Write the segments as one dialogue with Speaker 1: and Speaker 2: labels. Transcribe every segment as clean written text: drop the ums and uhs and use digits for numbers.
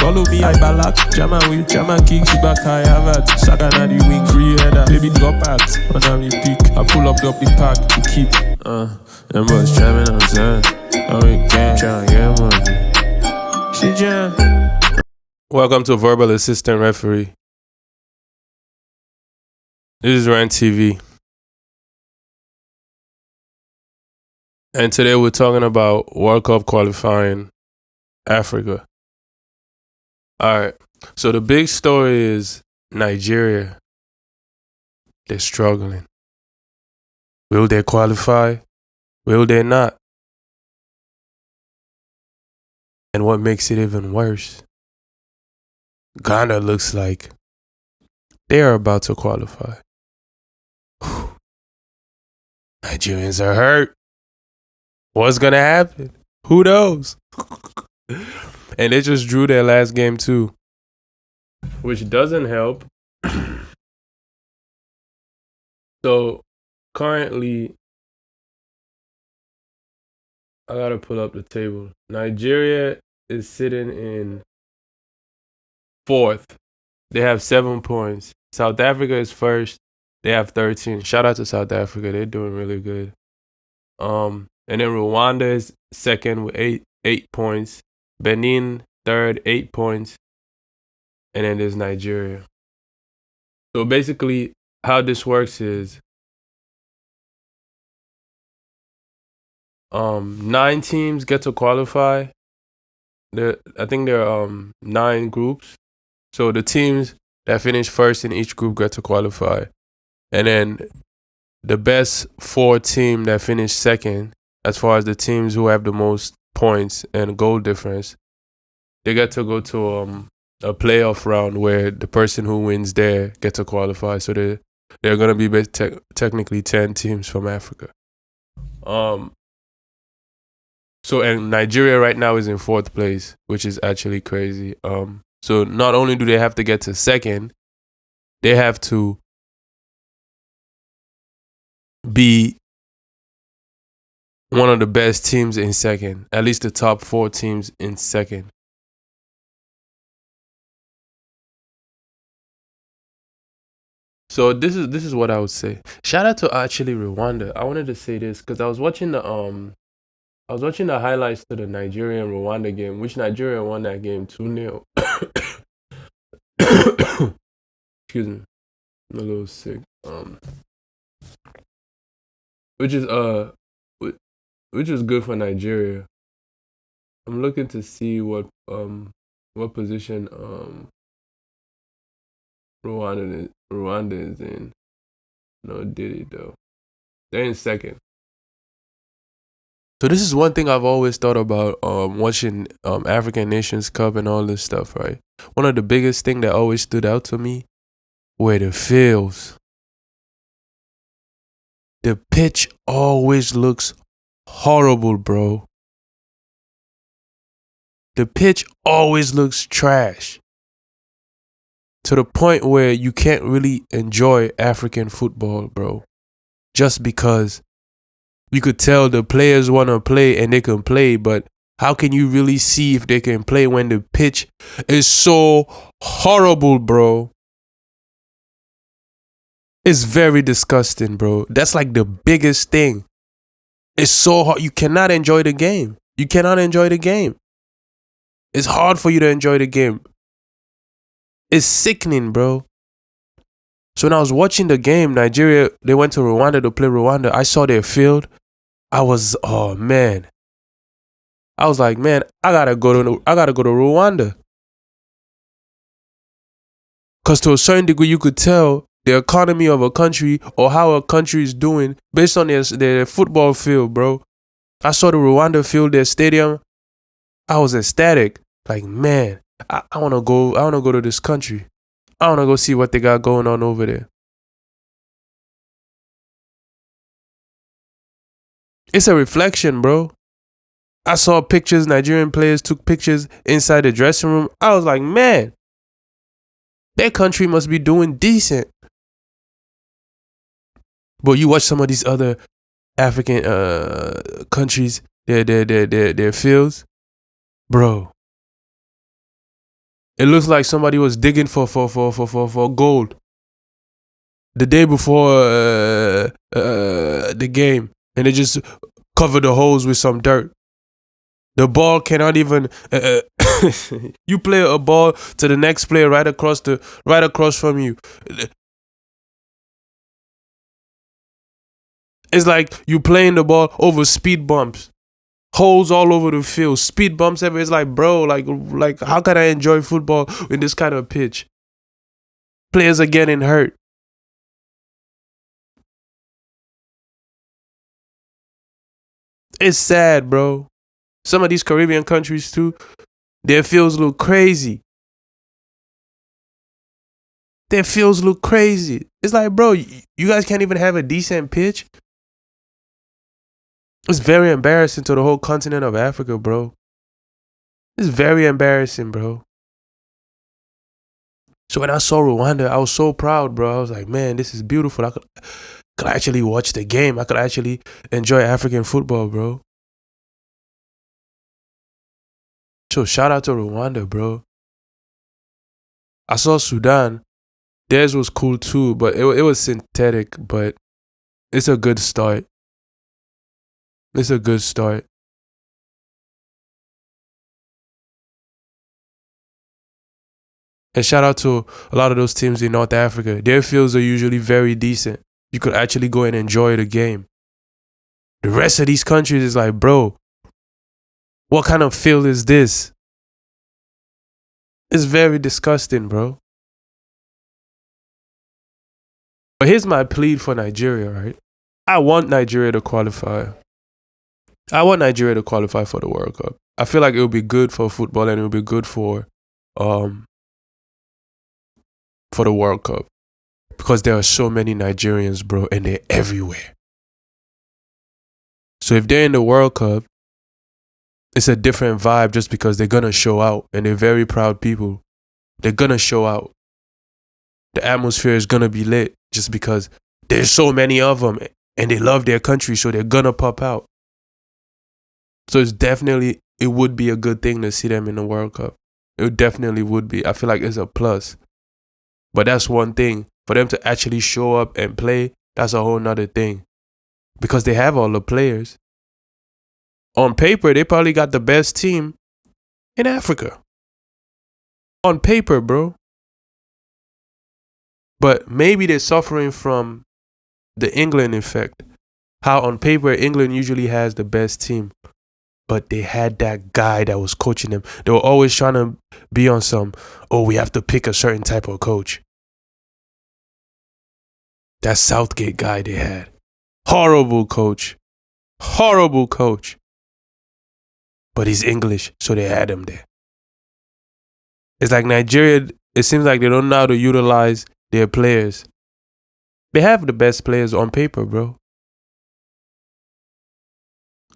Speaker 1: Follow me, I ballad. Jam and wheel, jam and kick. Back high, have at. Saga na the wing, free header. Baby, drop at. On me peak. I pull up the pack, the keep. Them boys jamming on time. We can't try and get money. She jam. Welcome to Verbal Assistant Referee. This is rentttv. And today we're talking about World Cup qualifying Africa. Alright, so the big story is Nigeria. They're struggling. Will they qualify? Will they not? And what makes it even worse, Ghana looks like they are about to qualify. Nigerians are hurt. What's gonna happen? Who knows? And they just drew their last game too, which doesn't help. So currently, I gotta pull up the table. Nigeria is sitting in 4th. They have 7 points. South Africa is first. They have 13. Shout out to South Africa. They're doing really good. And then Rwanda is second with eight points. Benin third, 8 points. And then there's Nigeria. So basically, how this works is 9 teams get to qualify. I think there are 9 groups. So the teams that finish first in each group get to qualify. And then the best 4 teams that finish second, as far as the teams who have the most points and goal difference, they get to go to a playoff round where the person who wins there gets to qualify. So there are going to be technically 10 teams from Africa. And Nigeria right now is in 4th place, which is actually crazy. So not only do they have to get to second, they have to be one of the best teams in second, at least the top 4 teams in second. So this is what I would say. Shout out to actually Rwanda. I wanted to say this because I was watching the highlights to the Nigeria and Rwanda game, which Nigeria won that game 2-0. Excuse me, I'm a little sick. Which is good for Nigeria. I'm looking to see what position Rwanda is in. No, did it though. They're in second. So this is one thing I've always thought about watching African Nations Cup and all this stuff, right? One of the biggest thing that always stood out to me were the fields. The pitch always looks horrible, bro. The pitch always looks trash. To the point where you can't really enjoy African football, bro. Just because you could tell the players want to play and they can play, but how can you really see if they can play when the pitch is so horrible, bro? It's very disgusting, bro. That's like the biggest thing. It's so hard. You cannot enjoy the game. You cannot enjoy the game. It's hard for you to enjoy the game. It's sickening, bro. So when I was watching the game, Nigeria, they went to Rwanda to play Rwanda. I saw their field. Oh man. I was like, man, I gotta go to Rwanda. Because to a certain degree, you could tell the economy of a country or how a country is doing based on their football field, bro. I saw the Rwanda field, their stadium. I was ecstatic. Like, man, I wanna go to this country. I wanna go see what they got going on over there. It's a reflection, bro. I saw pictures, Nigerian players took pictures inside the dressing room. I was like, man, their country must be doing decent. But you watch some of these other African countries, their fields, bro. It looks like somebody was digging for gold the day before the game, and they just covered the holes with some dirt. The ball cannot even. You play a ball to the next player right across from you. It's like you playing the ball over speed bumps, holes all over the field, speed bumps everywhere. It's like, bro, like how can I enjoy football in this kind of pitch? Players are getting hurt. It's sad, bro. Some of these Caribbean countries too, their fields look crazy. Their fields look crazy. It's like, bro, you guys can't even have a decent pitch. It's very embarrassing to the whole continent of Africa, bro. It's very embarrassing, bro. So when I saw Rwanda, I was so proud, bro. I was like, man, this is beautiful. I could actually watch the game. I could actually enjoy African football, bro. So shout out to Rwanda, bro. I saw Sudan. Theirs was cool too, but it was synthetic, but it's a good start. It's a good start. And shout out to a lot of those teams in North Africa. Their fields are usually very decent. You could actually go and enjoy the game. The rest of these countries is like, bro, what kind of field is this? It's very disgusting, bro. But here's my plea for Nigeria, right? I want Nigeria to qualify. I want Nigeria to qualify for the World Cup. I feel like it would be good for football and it would be good for the World Cup. Because there are so many Nigerians, bro, and they're everywhere. So if they're in the World Cup, it's a different vibe just because they're going to show out and they're very proud people. They're going to show out. The atmosphere is going to be lit just because there's so many of them and they love their country, so they're going to pop out. So it would be a good thing to see them in the World Cup. It definitely would be. I feel like it's a plus. But that's one thing. For them to actually show up and play, that's a whole nother thing. Because they have all the players. On paper, they probably got the best team in Africa. On paper, bro. But maybe they're suffering from the England effect. How on paper, England usually has the best team. But they had that guy that was coaching them. They were always trying to be on some, we have to pick a certain type of coach. That Southgate guy they had. Horrible coach. Horrible coach. But he's English, so they had him there. It's like Nigeria, it seems like they don't know how to utilize their players. They have the best players on paper, bro.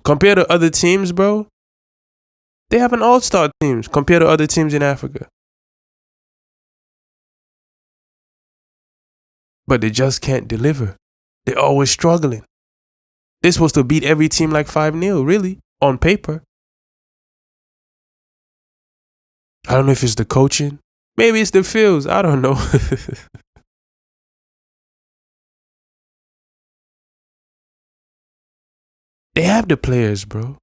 Speaker 1: Compared to other teams, bro, they have an all-star teams compared to other teams in Africa. But they just can't deliver. They're always struggling. They're supposed to beat every team like 5-0, really, on paper. I don't know if it's the coaching. Maybe it's the fields. I don't know. They have the players, bro.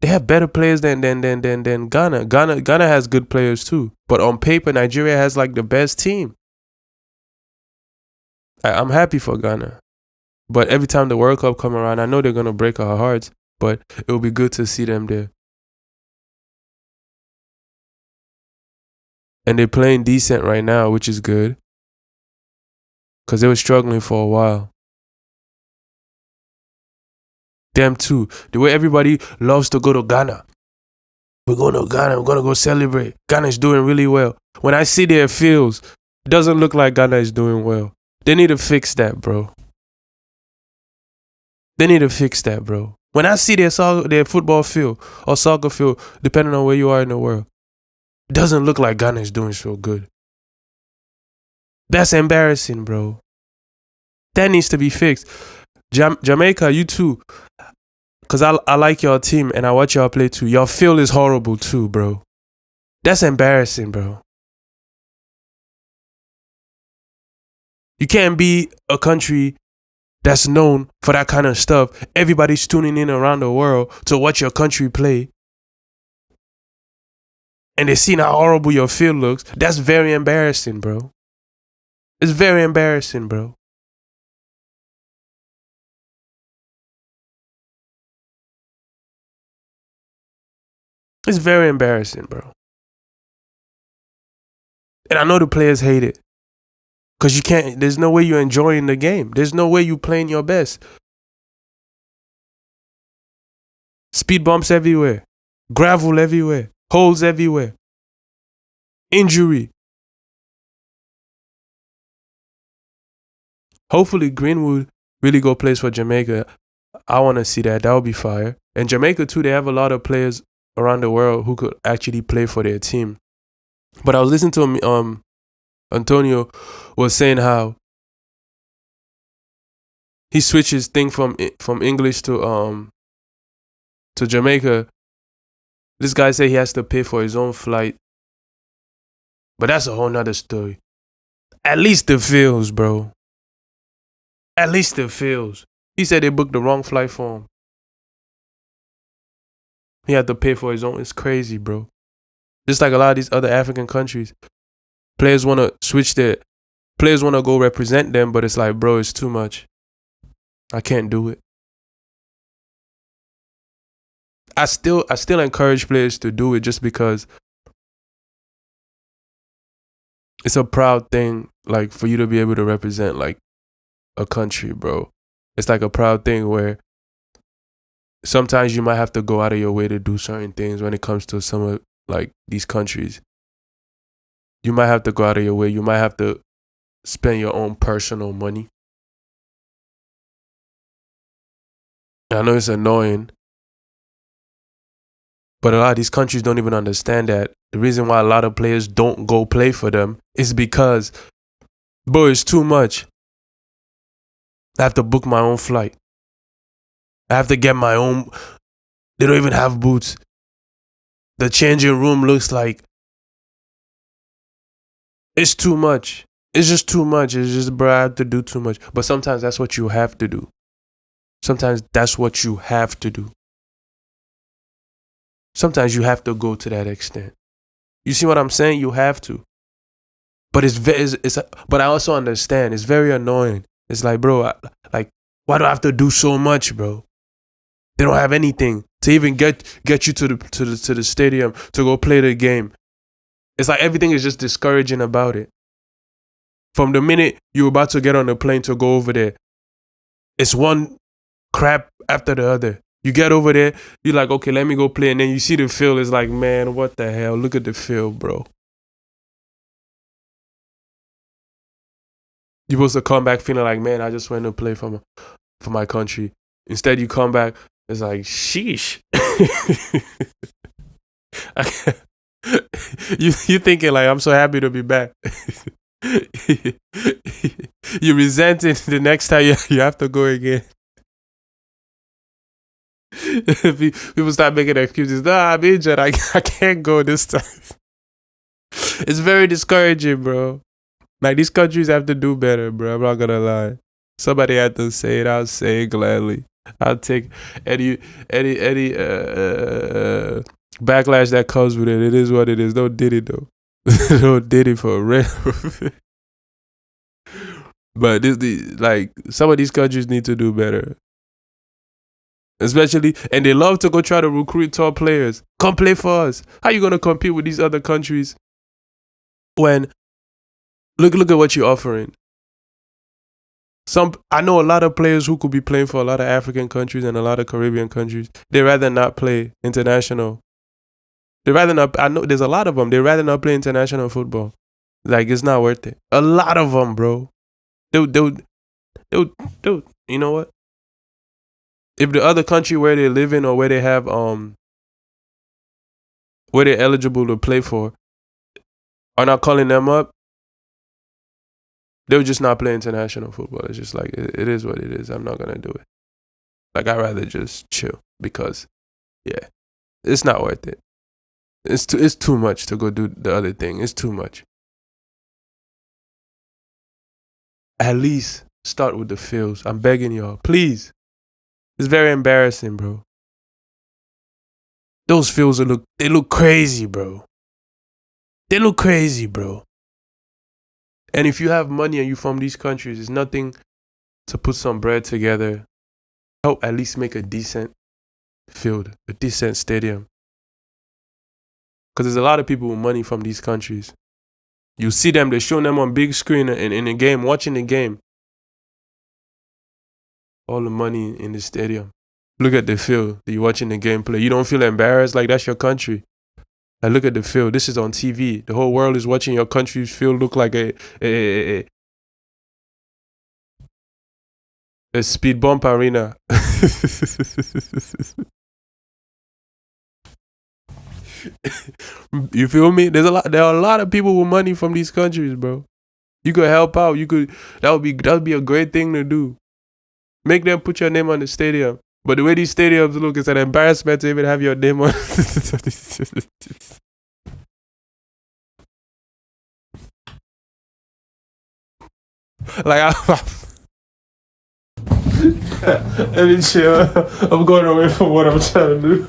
Speaker 1: They have better players than Ghana. Ghana has good players too. But on paper, Nigeria has like the best team. I'm happy for Ghana. But every time the World Cup come around, I know they're going to break our hearts. But it will be good to see them there. And they're playing decent right now, which is good. Because they were struggling for a while. Them too. The way everybody loves to go to Ghana. We're going to Ghana. We're going to go celebrate. Ghana is doing really well. When I see their fields, it doesn't look like Ghana is doing well. They need to fix that, bro. They need to fix that, bro. When I see their football field or soccer field, depending on where you are in the world, it doesn't look like Ghana is doing so good. That's embarrassing, bro. That needs to be fixed. Jamaica, you too. because I like your team and I watch y'all play too. Your field is horrible too, bro. That's embarrassing, bro. You can't be a country that's known for that kind of stuff. Everybody's tuning in around the world to watch your country play. And they see how horrible your field looks. That's very embarrassing, bro. It's very embarrassing, bro. It's very embarrassing, bro. And I know the players hate it. Because you can't, there's no way you're enjoying the game. There's no way you're playing your best. Speed bumps everywhere. Gravel everywhere. Holes everywhere. Injury. Hopefully Greenwood really go plays for Jamaica. I want to see that. That would be fire. And Jamaica too, they have a lot of players around the world who could actually play for their team. But I was listening to Antonio was saying how he switches thing from English to Jamaica. This guy said he has to pay for his own flight. But that's a whole nother story. At least the feels, bro. At least the feels. He said they booked the wrong flight for him. He had to pay for his own. It's crazy, bro. Just like a lot of these other African countries. Players want to switch players want to go represent them, but it's like, bro, it's too much. I can't do it. I still encourage players to do it just because it's a proud thing, like, for you to be able to represent, like, a country, bro. It's like a proud thing where sometimes you might have to go out of your way to do certain things when it comes to some of, like, these countries. You might have to go out of your way. You might have to spend your own personal money. I know it's annoying, but a lot of these countries don't even understand that. The reason why a lot of players don't go play for them is because, bro, it's too much. I have to book my own flight. I have to get my own. They don't even have boots. The changing room looks like it's too much. It's just too much. It's just, bro, I have to do too much. But sometimes that's what you have to do. Sometimes that's what you have to do. Sometimes you have to go to that extent. You see what I'm saying? You have to. But but I also understand. It's very annoying. It's like, bro, why do I have to do so much, bro? They don't have anything to even get you to the stadium to go play the game. It's like everything is just discouraging about it. From the minute you're about to get on the plane to go over there, it's one crap after the other. You get over there, you're like, okay, let me go play. And then you see the field, it's like, man, what the hell? Look at the field, bro. You're supposed to come back feeling like, man, I just went to play for my country. Instead, you come back, it's like, sheesh. you thinking like, I'm so happy to be back. You resenting the next time you have to go again. People start making excuses. Nah, I'm injured. I can't go this time. It's very discouraging, bro. Like, these countries have to do better, bro. I'm not gonna lie. Somebody had to say it. I'll say it gladly. I'll take any backlash that comes with it. It is what it is. Don't did it though. Don't did it for real. But like, some of these countries need to do better. Especially, and they love to go try to recruit top players. Come play for us. How you gonna compete with these other countries when look at what you're offering? I know a lot of players who could be playing for a lot of African countries and a lot of Caribbean countries. They rather not play international. They rather not. I know there's a lot of them. They rather not play international football. Like, it's not worth it. A lot of them, bro. They'll. You know what? If the other country where they live in or where they have where they're eligible to play for are not calling them up, they'll just not play international football. It's just like, it is what it is. I'm not gonna do it. Like, I'd rather just chill. because yeah, it's not worth it. It's too much to go do the other thing. It's too much. At least start with the fields. I'm begging y'all, please. It's very embarrassing, bro. Those fields they look crazy, bro. They look crazy, bro. And if you have money and you from these countries, it's nothing to put some bread together. Help at least make a decent field, a decent stadium. Because there's a lot of people with money from these countries. You see them, they're showing them on big screen in the game, watching the game. All the money in the stadium. Look at the field. You're watching the game play. You don't feel embarrassed like that's your country. Like, look at the field. This is on TV. The whole world is watching your country's field look like a speed bump arena. You feel me? There are a lot of people with money from these countries, bro. You could help out. That would be a great thing to do. Make them put your name on the stadium. But the way these stadiums look, it's an embarrassment to even have your name on. Like, let me chill. I'm going away from what I'm trying to do.